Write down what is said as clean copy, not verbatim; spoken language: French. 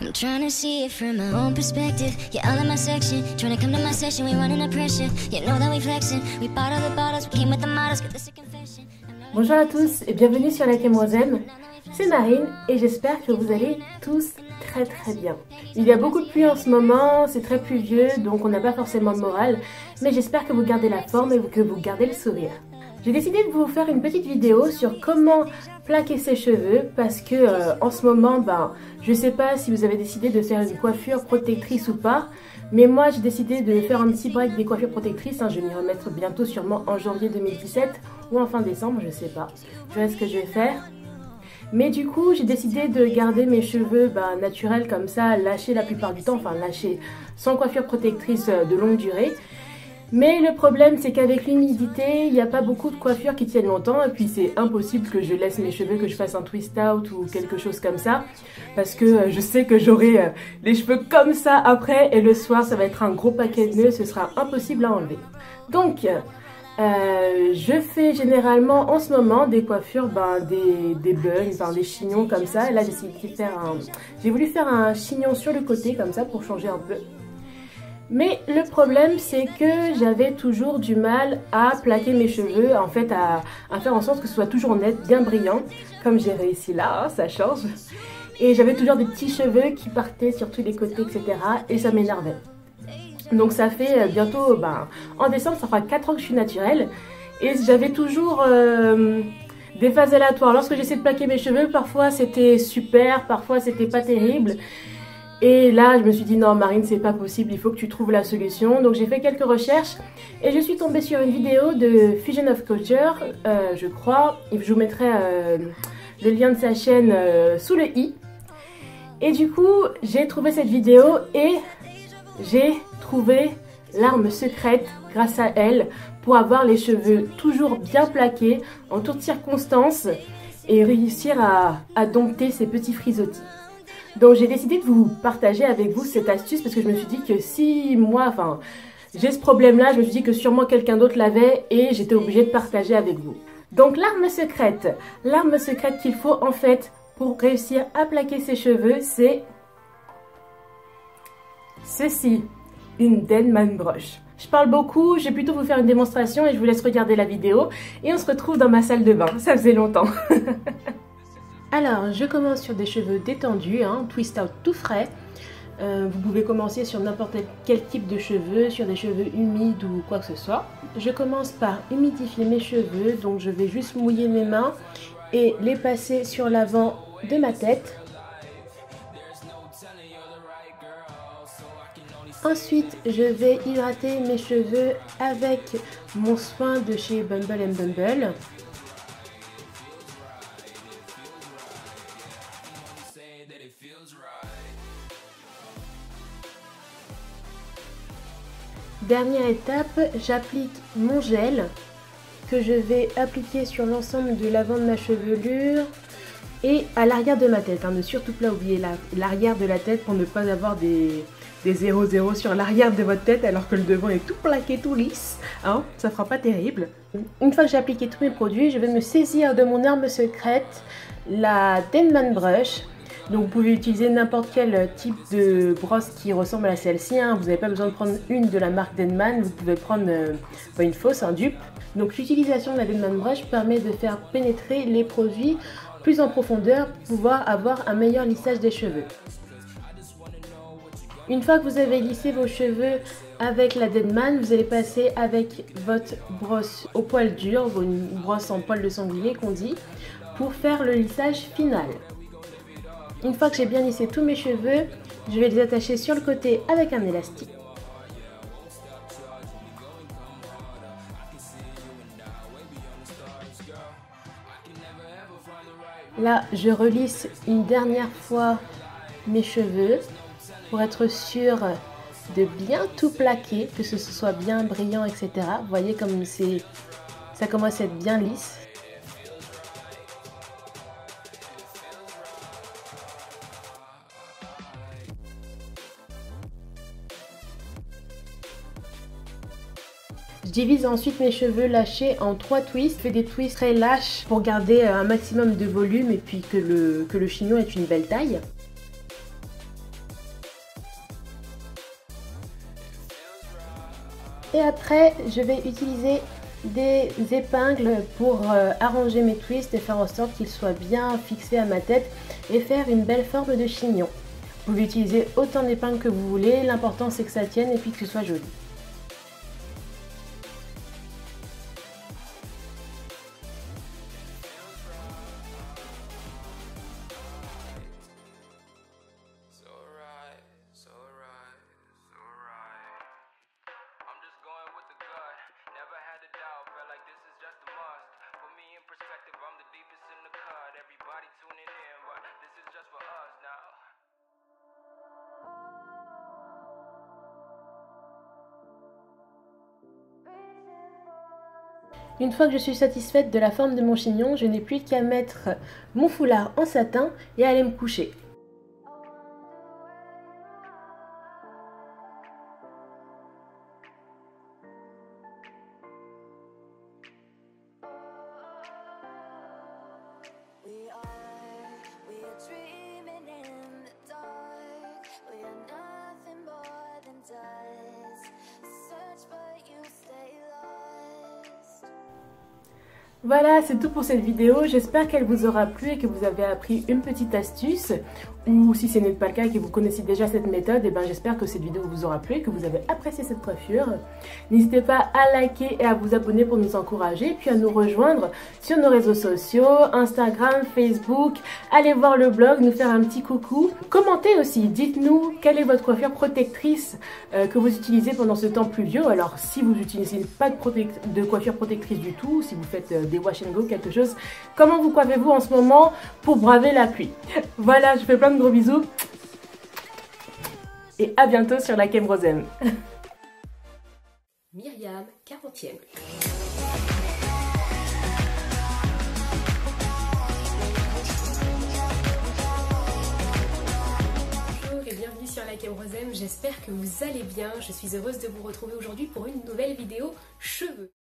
I'm trying to see it from my own perspective. Yeah, all in my section, trying to come to my session. We running the pressure. You know that we flexing. We bought all the bottles, we came with the models. Got this a confession. Bonjour à tous et bienvenue sur La Kémosem. C'est Marine et j'espère que vous allez tous très bien. Il y a beaucoup de pluie en ce moment, c'est très pluvieux donc on n'a pas forcément de morale, mais j'espère que vous gardez la forme et que vous gardez le sourire. J'ai décidé de vous faire une petite vidéo sur comment plaquer ses cheveux parce que en ce moment, je sais pas si vous avez décidé de faire une coiffure protectrice ou pas, mais moi j'ai décidé de faire un petit break des coiffures protectrices, je vais m'y remettre bientôt sûrement en janvier 2017 ou en fin décembre, je sais pas, je verrai ce que je vais faire. Mais du coup j'ai décidé de garder mes cheveux naturels comme ça, lâchés la plupart du temps, enfin lâchés sans coiffure protectrice de longue durée. Mais le problème c'est qu'avec l'humidité, il n'y a pas beaucoup de coiffures qui tiennent longtemps et puis c'est impossible que je laisse mes cheveux, que je fasse un twist out ou quelque chose comme ça parce que je sais que j'aurai les cheveux comme ça après et le soir ça va être un gros paquet de nœuds, ce sera impossible à enlever. Donc je fais généralement en ce moment des coiffures, des buns, des chignons comme ça. Et là j'ai voulu faire un chignon sur le côté comme ça pour changer un peu. Mais le problème c'est que j'avais toujours du mal à plaquer mes cheveux, en fait à faire en sorte que ce soit toujours net, bien brillant, comme j'ai réussi là, ça change. Et j'avais toujours des petits cheveux qui partaient sur tous les côtés, etc. Et ça m'énervait. Donc ça fait bientôt, en décembre ça fera 4 ans que je suis naturelle. Et j'avais toujours des phases aléatoires. Lorsque j'essaie de plaquer mes cheveux, parfois c'était super, parfois c'était pas terrible. Et là, je me suis dit non Marine, c'est pas possible, il faut que tu trouves la solution. Donc j'ai fait quelques recherches et je suis tombée sur une vidéo de Fusion of Culture, je crois. Et je vous mettrai le lien de sa chaîne sous le i. Et du coup, j'ai trouvé cette vidéo et j'ai trouvé l'arme secrète grâce à elle pour avoir les cheveux toujours bien plaqués en toutes circonstances et réussir à dompter ces petits frisottis. Donc j'ai décidé de vous partager avec vous cette astuce parce que je me suis dit que si moi, j'ai ce problème là, je me suis dit que sûrement quelqu'un d'autre l'avait et j'étais obligée de partager avec vous. Donc l'arme secrète qu'il faut en fait pour réussir à plaquer ses cheveux, c'est ceci, une Denman Brush. Je parle beaucoup, je vais plutôt vous faire une démonstration et je vous laisse regarder la vidéo et on se retrouve dans ma salle de bain, ça faisait longtemps. Alors, je commence sur des cheveux détendus, twist out tout frais. Vous pouvez commencer sur n'importe quel type de cheveux, sur des cheveux humides ou quoi que ce soit. Je commence par humidifier mes cheveux, donc je vais juste mouiller mes mains et les passer sur l'avant de ma tête. Ensuite, je vais hydrater mes cheveux avec mon soin de chez Bumble & Bumble. Dernière étape, j'applique mon gel que je vais appliquer sur l'ensemble de l'avant de ma chevelure et à l'arrière de ma tête. Ne surtout pas oublier l'arrière de la tête pour ne pas avoir des 0,0 sur l'arrière de votre tête alors que le devant est tout plaqué, tout lisse. Ça fera pas terrible. Une fois que j'ai appliqué tous mes produits, je vais me saisir de mon arme secrète, la Denman Brush. Donc vous pouvez utiliser n'importe quel type de brosse qui ressemble à celle-ci. Vous n'avez pas besoin de prendre une de la marque Denman, vous pouvez prendre une fausse, un dupe. Donc l'utilisation de la Denman Brush permet de faire pénétrer les produits plus en profondeur pour pouvoir avoir un meilleur lissage des cheveux. Une fois que vous avez lissé vos cheveux avec la Denman, vous allez passer avec votre brosse au poil dur, une brosse en poil de sanglier qu'on dit, pour faire le lissage final. Une fois que j'ai bien lissé tous mes cheveux, je vais les attacher sur le côté avec un élastique. Là, je relisse une dernière fois mes cheveux pour être sûre de bien tout plaquer, que ce soit bien brillant, etc. Vous voyez comme ça commence à être bien lisse. Je divise ensuite mes cheveux lâchés en 3 twists. Je fais des twists très lâches pour garder un maximum de volume et puis que le chignon ait une belle taille. Et après, je vais utiliser des épingles pour arranger mes twists et faire en sorte qu'ils soient bien fixés à ma tête et faire une belle forme de chignon. Vous pouvez utiliser autant d'épingles que vous voulez, l'important c'est que ça tienne et puis que ce soit joli. Une fois que je suis satisfaite de la forme de mon chignon, je n'ai plus qu'à mettre mon foulard en satin et aller me coucher. Voilà, c'est tout pour cette vidéo. J'espère qu'elle vous aura plu et que vous avez appris une petite astuce. Ou si ce n'est pas le cas et que vous connaissez déjà cette méthode, et ben j'espère que cette vidéo vous aura plu et que vous avez apprécié cette coiffure. N'hésitez pas à liker et à vous abonner pour nous encourager, puis à nous rejoindre sur nos réseaux sociaux, Instagram, Facebook. Allez voir le blog, nous faire un petit coucou. Commentez aussi, dites-nous quelle est votre coiffure protectrice que vous utilisez pendant ce temps pluvieux. Alors si vous n'utilisez pas de coiffure protectrice du tout, si vous faites des wash and go, quelque chose, comment vous coiffez-vous en ce moment pour braver la pluie? Voilà, je fais plein de gros bisous et à bientôt sur la Kemrosem. Myriam, 40e. Bonjour et bienvenue sur la Kemrosem, j'espère que vous allez bien. Je suis heureuse de vous retrouver aujourd'hui pour une nouvelle vidéo cheveux.